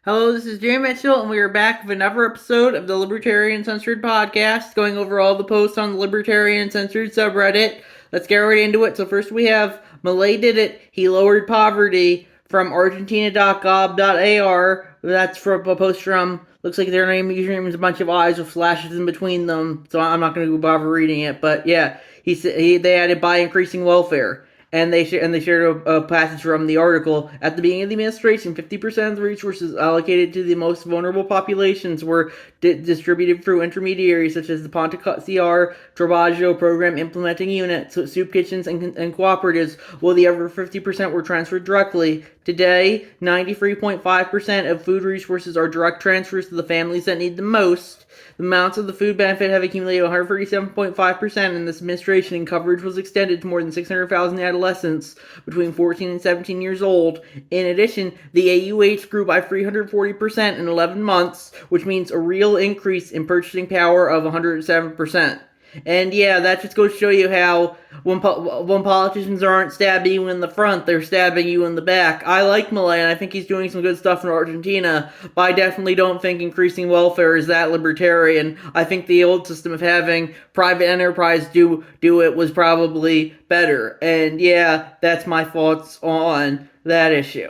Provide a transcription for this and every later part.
Hello, this is Jerry Mitchell, and we are back with another episode of the Libertarian Censored podcast, going over all the posts on the Libertarian Censored subreddit. Let's get right into it. So first we have Malay did it. He lowered poverty from Argentina.gov.ar. That's from a post from, looks like their username is a bunch of eyes with flashes in between them, so I'm not going to bother reading it. But yeah, they added by increasing welfare. And they shared a passage from the article. At the beginning of the administration, 50% of the resources allocated to the most vulnerable populations were distributed through intermediaries such as the Ponte CR Trabajo program implementing units, soup kitchens, and cooperatives, while the other 50% were transferred directly. Today, 93.5% of food resources are direct transfers to the families that need the most. The amounts of the food benefit have accumulated 137.5% in this administration, and coverage was extended to more than 600,000 adolescents between 14 and 17 years old. In addition, the AUH grew by 340% in 11 months, which means a real increase in purchasing power of 107%. And yeah, that just goes to show you how when politicians aren't stabbing you in the front, they're stabbing you in the back. I like Milei, and I think he's doing some good stuff in Argentina, but I definitely don't think increasing welfare is that libertarian. I think the old system of having private enterprise do it was probably better. And yeah, that's my thoughts on that issue.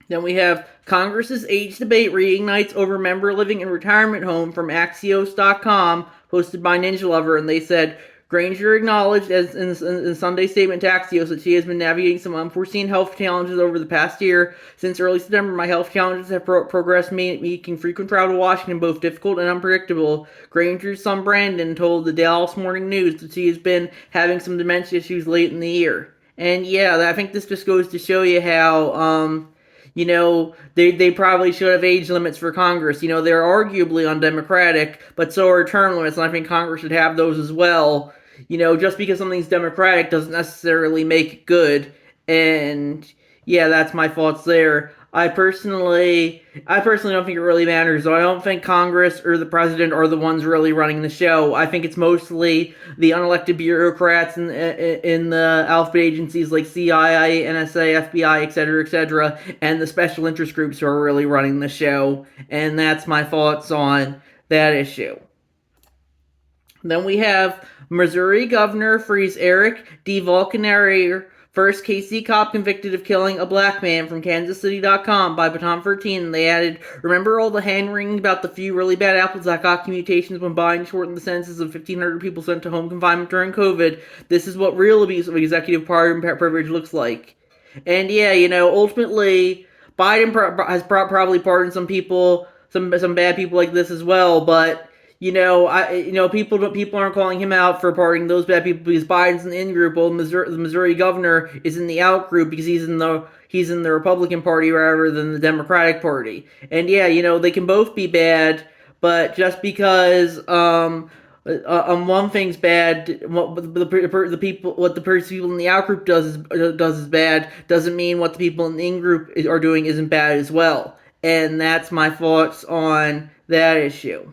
Then we have Congress's age debate reignites over member living in retirement home from Axios.com, posted by Ninja Lover, and they said Granger acknowledged as in a Sunday statement to Axios that she has been navigating some unforeseen health challenges over the past year. Since early September, my health challenges have progressed, making frequent travel to Washington both difficult and unpredictable. Granger's son Brandon told the Dallas Morning News that she has been having some dementia issues late in the year. And yeah, I think this just goes to show you how they probably should have age limits for Congress. They're arguably undemocratic, but so are term limits, and I think Congress should have those as well. Just because something's democratic doesn't necessarily make it good. And yeah, that's my thoughts there. I personally don't think it really matters. So I don't think Congress or the president are the ones really running the show. I think it's mostly the unelected bureaucrats in the alphabet agencies like CIA, NSA, FBI, etc., and the special interest groups who are really running the show. And that's my thoughts on that issue. Then we have Missouri Governor frees Eric DeVolcanaire, first KC cop convicted of killing a black man, from KansasCity.com by Baton 13. And they added, remember all the hand-wringing about the few really bad apples that got commutations when Biden shortened the sentences of 1,500 people sent to home confinement during COVID? This is what real abuse of executive pardon privilege looks like. And yeah, ultimately, Biden has probably pardoned some people, some bad people like this as well, but people aren't calling him out for pardoning those bad people because Biden's in the in group, while the Missouri governor is in the out group because he's in the Republican Party rather than the Democratic Party. And yeah, they can both be bad, but just because one thing's bad, what the people in the out group does is bad, doesn't mean what the people in the in group are doing isn't bad as well. And that's my thoughts on that issue.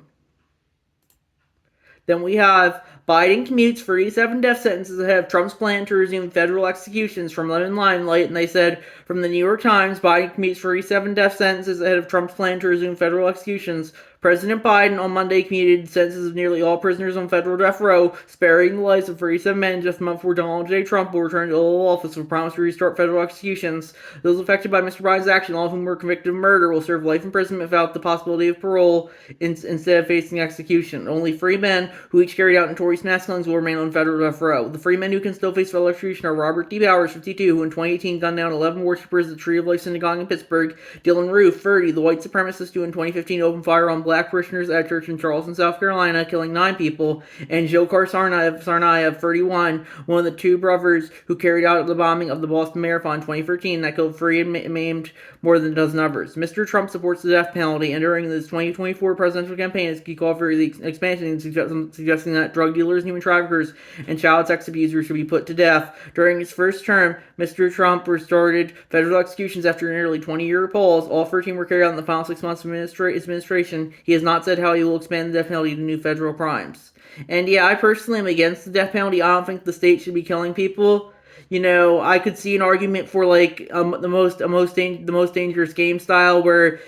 Then we have Biden commutes 37 death sentences ahead of Trump's plan to resume federal executions from limelight, and they said from the New York Times, Biden commutes 37 death sentences ahead of Trump's plan to resume federal executions. President Biden on Monday commuted sentences of nearly all prisoners on federal death row, sparing the lives of 37 men just a month before Donald J. Trump will return to Oval Office with a promise to restart federal executions. Those affected by Mr. Biden's action, all of whom were convicted of murder, will serve life imprisonment without the possibility of parole instead of facing execution. Only 3 men who each carried out notorious mass killings will remain on federal death row. The 3 men who can still face federal execution are Robert D. Bowers, 52, who in 2018 gunned down 11 worshippers at the Tree of Life Synagogue in Pittsburgh; Dylan Roof, 30, the white supremacist who in 2015 opened fire on black parishioners at a church in Charleston, South Carolina, killing 9 people; and Dzhokhar Tsarnaev, 31, one of the 2 brothers who carried out the bombing of the Boston Marathon in 2013 that killed 3 and maimed more than a dozen others. Mr. Trump supports the death penalty, and during his 2024 presidential campaign, he called for the expansion, suggesting that drug dealers, human traffickers, and child sex abusers should be put to death. During his first term, Mr. Trump restarted federal executions after a nearly 20-year pause. All 13 were carried out in the final 6 months of his administration. He has not said how he will expand the death penalty to new federal crimes. And yeah, I personally am against the death penalty. I don't think the state should be killing people. I could see an argument for like the most dangerous game style where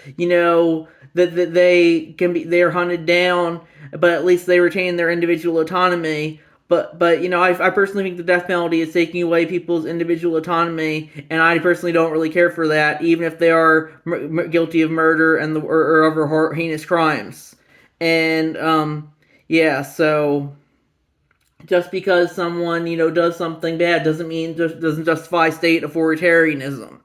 that they're hunted down, but at least they retain their individual autonomy. But I personally think the death penalty is taking away people's individual autonomy, and I personally don't really care for that, even if they are guilty of murder or other heinous crimes. And yeah, so just because someone does something bad doesn't justify state authoritarianism,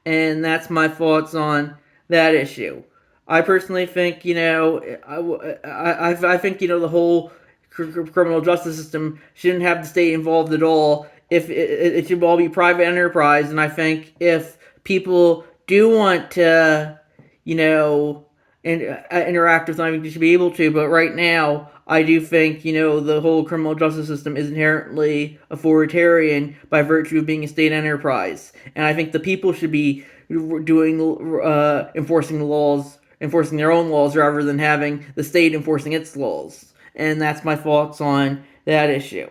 and that's my thoughts on that issue. I personally think I think the whole criminal justice system shouldn't have the state involved at all. If it should all be private enterprise, and I think if people do want to and interact with them, I think they should be able to. But right now, I do think the whole criminal justice system is inherently authoritarian by virtue of being a state enterprise, and I think the people should be doing enforcing the laws, enforcing their own laws rather than having the state enforcing its laws. And that's my thoughts on that issue.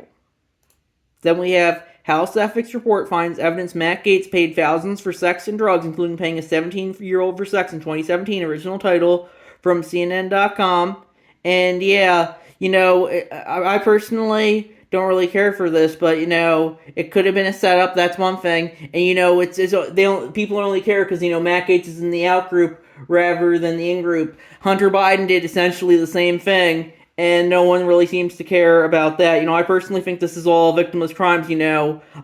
Then we have House Ethics Report finds evidence Matt Gaetz paid thousands for sex and drugs, including paying a 17-year-old for sex in 2017. Original title from CNN.com. And yeah, I personally don't really care for this, but it could have been a setup. That's one thing, and people only care because Matt Gaetz is in the out group rather than the in group. Hunter Biden did essentially the same thing, and no one really seems to care about that. I personally think this is all victimless crimes.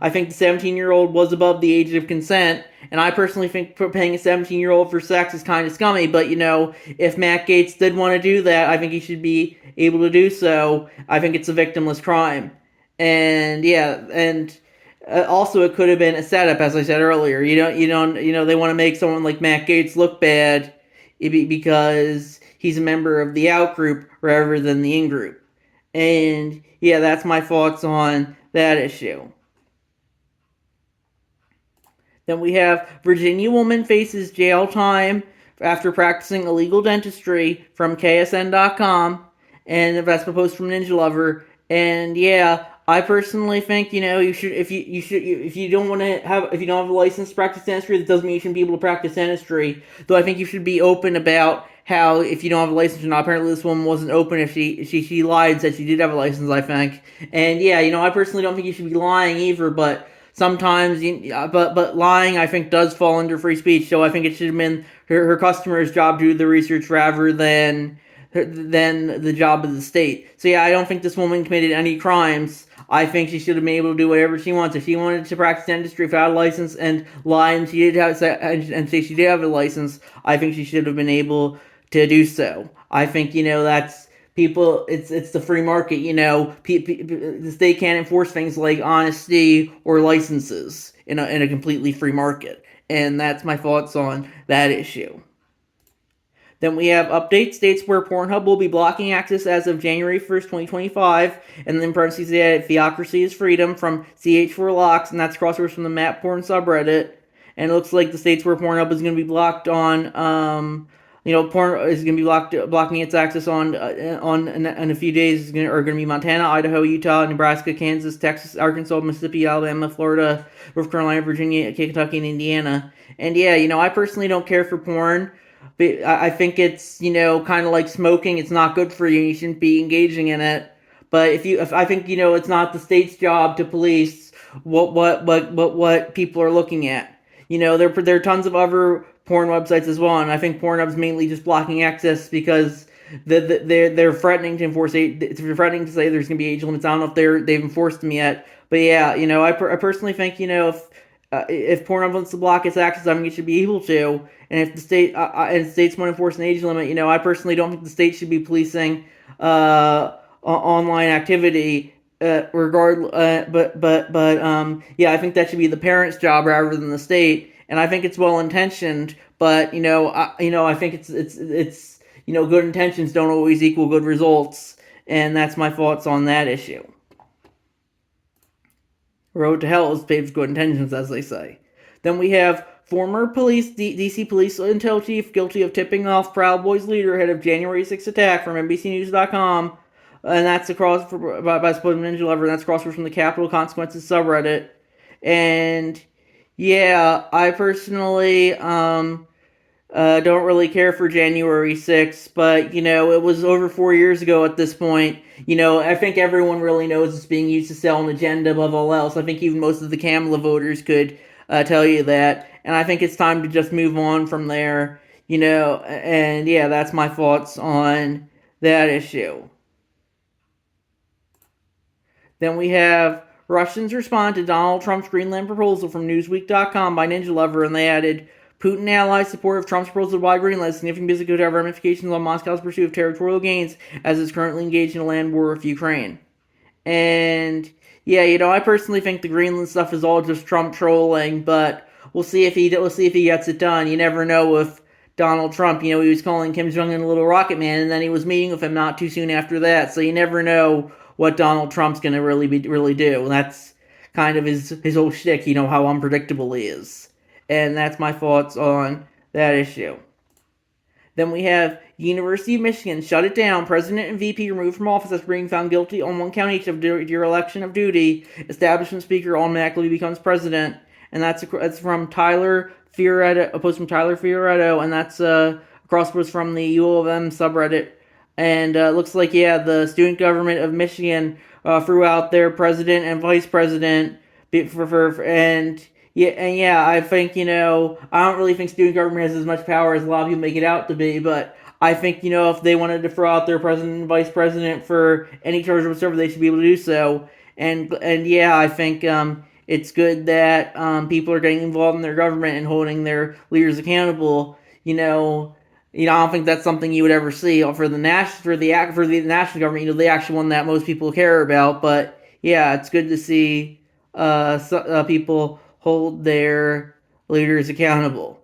I think the 17-year-old was above the age of consent, and I personally think paying a 17-year-old for sex is kind of scummy. But if Matt Gaetz did want to do that, I think he should be able to do so. I think it's a victimless crime, and yeah, and also it could have been a setup, as I said earlier. They want to make someone like Matt Gaetz look bad because he's a member of the out group rather than the in group. And yeah, that's my thoughts on that issue. Then we have Virginia woman faces jail time after practicing illegal dentistry from KSN.com, and that's a post from Ninja Lover. And yeah, I personally think you should if you don't have a license to practice dentistry, that doesn't mean you shouldn't be able to practice dentistry. Though I think you should be open about how if you don't have a license or not. Apparently this woman wasn't open if she lied and said she did have a license, I think. And yeah, I personally don't think you should be lying either, but sometimes but lying, I think, does fall under free speech. So I think it should have been her customer's job to do the research rather than the job of the state. So yeah, I don't think this woman committed any crimes. I think she should have been able to do whatever she wants. If she wanted to practice dentistry without a license and lie and say she did have a license, I think she should have been able to do so. I think that's people. It's the free market. The state can't enforce things like honesty or licenses in a completely free market. And that's my thoughts on that issue. Then we have updates, states where Pornhub will be blocking access as of January 1st, 2025. And then parentheses they added, Theocracy is Freedom from CH4Locks, and that's crosswords from the Matt Porn subreddit. And it looks like the states where Pornhub is going to be blocked on, porn is going to be blocking its access on in a few days are going to be Montana, Idaho, Utah, Nebraska, Kansas, Texas, Arkansas, Mississippi, Alabama, Florida, North Carolina, Virginia, Kentucky, and Indiana. And yeah, I personally don't care for porn. But I think it's kind of like smoking. It's not good for you. You shouldn't be engaging in it. But if I think it's not the state's job to police what people are looking at. There are tons of other porn websites as well, and I think Pornhub's mainly just blocking access because they're threatening to enforce they're threatening to say there's going to be age limits. I don't know if they've enforced them yet. But yeah, I personally think if Pornhub wants to block its access, I think it should be able to. And if the states want to enforce an age limit, I personally don't think the state should be policing online activity. Yeah, I think that should be the parent's job rather than the state. And I think it's well intentioned, but I think it's good intentions don't always equal good results, and that's my thoughts on that issue. Road to hell is paved with good intentions, as they say. Then we have former DC police intel chief guilty of tipping off Proud Boys leader ahead of January 6th attack from NBCNews.com. And that's by Ninja Lover, and that's crossword from the Capital Consequences subreddit. And yeah, I personally don't really care for January 6th, but it was over 4 years ago at this point. I think everyone really knows it's being used to sell an agenda above all else. I think even most of the Kamala voters could tell you that, and I think it's time to just move on from there. And yeah, that's my thoughts on that issue. Then we have Russians respond to Donald Trump's Greenland proposal from Newsweek.com by Ninja Lover, and they added Putin allies support of Trump's proposal to buy Greenland, significant physical ramifications on Moscow's pursuit of territorial gains as it's currently engaged in a land war with Ukraine. And yeah, I personally think the Greenland stuff is all just Trump trolling, but we'll see if he gets it done. You never know with Donald Trump. He was calling Kim Jong Un a little rocket man, and then he was meeting with him not too soon after that. So you never know what Donald Trump's gonna really do. And that's kind of his whole shtick. How unpredictable he is, and that's my thoughts on that issue. Then we have University of Michigan shut it down. President and VP removed from office after being found guilty on one count each of dereliction of duty. Establishment speaker automatically becomes president, and that's from Tyler Fioretto, a post from Tyler Fioretto, and that's a cross post from the U of M subreddit. And looks like the student government of Michigan threw out their president and vice president and yeah, I think I don't really think student government has as much power as a lot of people make it out to be, but I think if they wanted to throw out their president and vice president for any charge whatsoever, they should be able to do so. And yeah, I think it's good that people are getting involved in their government and holding their leaders accountable. I don't think that's something you would ever see for the national government. The actual one that most people care about. But yeah, it's good to see people hold their leaders accountable.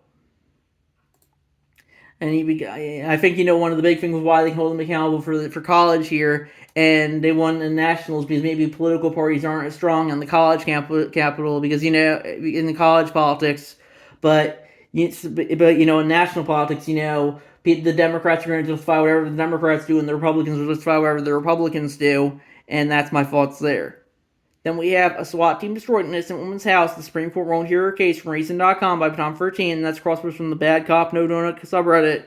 And I think one of the big things was why they hold them accountable for college here, and they won the nationals because maybe political parties aren't as strong on the college capital because in the college politics, but in national politics, the Democrats are going to justify whatever the Democrats do, and the Republicans will justify whatever the Republicans do, and that's my thoughts there. Then we have a SWAT team destroyed an innocent woman's house. The Supreme Court won't hear her case from Reason.com by Tom 13, and that's crosswords from the Bad Cop No Donut subreddit.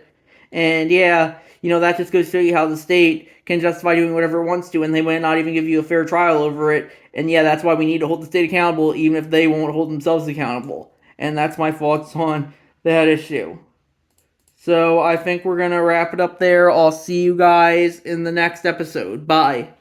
And yeah, that just goes to show you how the state can justify doing whatever it wants to, and they might not even give you a fair trial over it. And yeah, that's why we need to hold the state accountable, even if they won't hold themselves accountable. And that's my thoughts on that issue. So I think we're going to wrap it up there. I'll see you guys in the next episode. Bye.